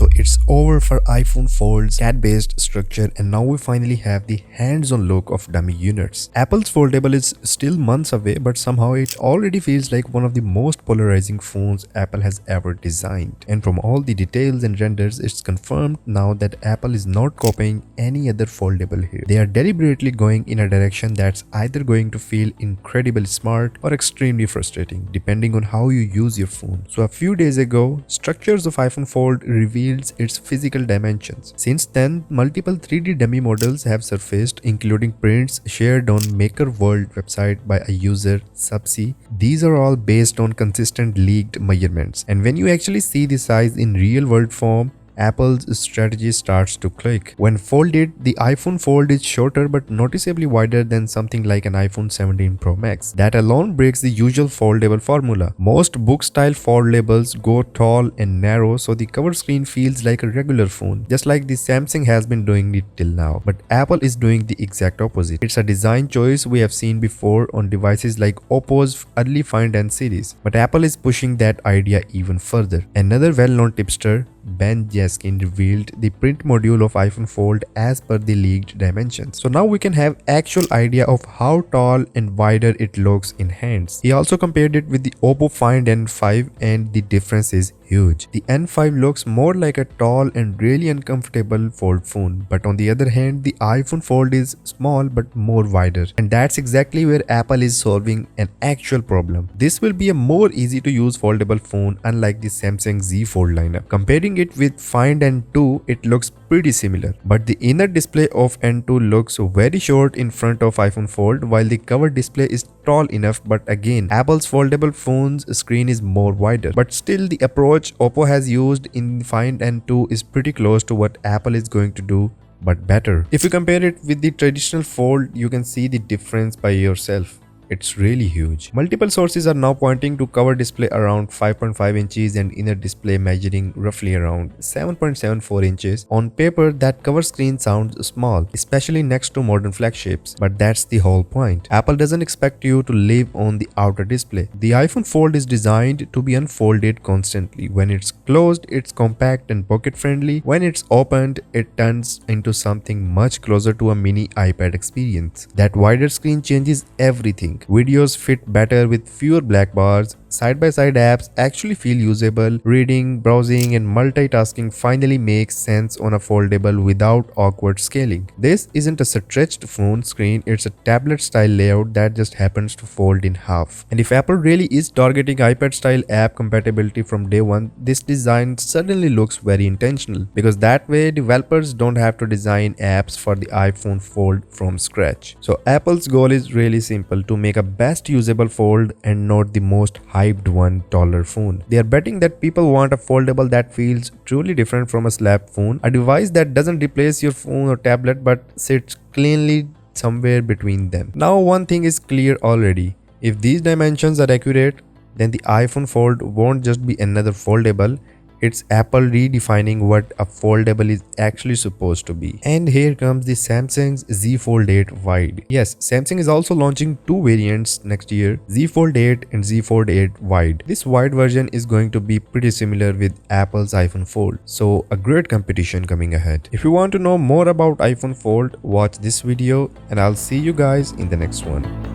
So it's over for iPhone Fold's CAD-based structure, and now we finally have the hands-on look of dummy units. Apple's Foldable is still months away, but somehow it already feels like one of the most polarizing phones Apple has ever designed. And from all the details and renders, it's confirmed now that Apple is not copying any other foldable here. They are deliberately going in a direction that's either going to feel incredibly smart or extremely frustrating, depending on how you use your phone. So a few days ago, structures of iPhone Fold revealed its physical dimensions. Since then, multiple 3D dummy models have surfaced, including prints shared on Maker World website by a user, Subsea. These are all based on consistent leaked measurements. And when you actually see the size in real-world form, Apple's strategy starts to click. When folded, the iPhone Fold is shorter but noticeably wider than something like an iPhone 17 Pro Max. That alone breaks the usual foldable formula. Most book-style foldables go tall and narrow, so the cover screen feels like a regular phone, just like the Samsung has been doing it till now. But Apple is doing the exact opposite. It's a design choice we have seen before on devices like Oppo's early Find N series, but Apple is pushing that idea even further. Another well-known tipster, Ben Jaskin, revealed the print module of iPhone Fold as per the leaked dimensions. So now we can have actual idea of how tall and wider it looks in hands. He also compared it with the Oppo Find N5, and the difference is huge. The N5 looks more like a tall and really uncomfortable fold phone, but on the other hand, the iPhone Fold is small but more wider, and that's exactly where Apple is solving an actual problem. This will be a more easy to use foldable phone, unlike the Samsung Z Fold lineup. Comparing it with Find N2, it looks pretty similar, but the inner display of N2 looks very short in front of iPhone Fold, while the cover display is tall enough. But again, Apple's foldable phone's screen is more wider, but still the approach Oppo has used in Find N2 is pretty close to what Apple is going to do, but better. If you compare it with the traditional Fold, you can see the difference by yourself. It's really huge. Multiple sources are now pointing to cover display around 5.5 inches and inner display measuring roughly around 7.74 inches. On paper, that cover screen sounds small, especially next to modern flagships, but that's the whole point. Apple doesn't expect you to live on the outer display. The iPhone Fold is designed to be unfolded constantly. When it's closed, it's compact and pocket friendly. When it's opened, it turns into something much closer to a mini iPad experience. That wider screen changes everything. Videos fit better with fewer black bars. Side-by-side apps actually feel usable. Reading, browsing, and multitasking finally makes sense on a foldable without awkward scaling. This isn't a stretched phone screen, it's a tablet-style layout that just happens to fold in half. And if Apple really is targeting iPad-style app compatibility from day one, this design suddenly looks very intentional, because that way developers don't have to design apps for the iPhone Fold from scratch. So Apple's goal is really simple: to make a best usable fold and not the most hyped one, taller phone. They are betting that people want a foldable that feels truly different from a slab phone, a device that doesn't replace your phone or tablet but sits cleanly somewhere between them. Now one thing is clear already: if these dimensions are accurate, then the iPhone Fold won't just be another foldable. It's Apple redefining what a foldable is actually supposed to be. And here comes the Samsung's Z Fold 8 Wide. Yes, Samsung is also launching two variants next year, Z Fold 8 and Z Fold 8 Wide. This wide version is going to be pretty similar with Apple's iPhone Fold, so a great competition coming ahead. If you want to know more about iPhone Fold, watch this video, and I'll see you guys in the next one.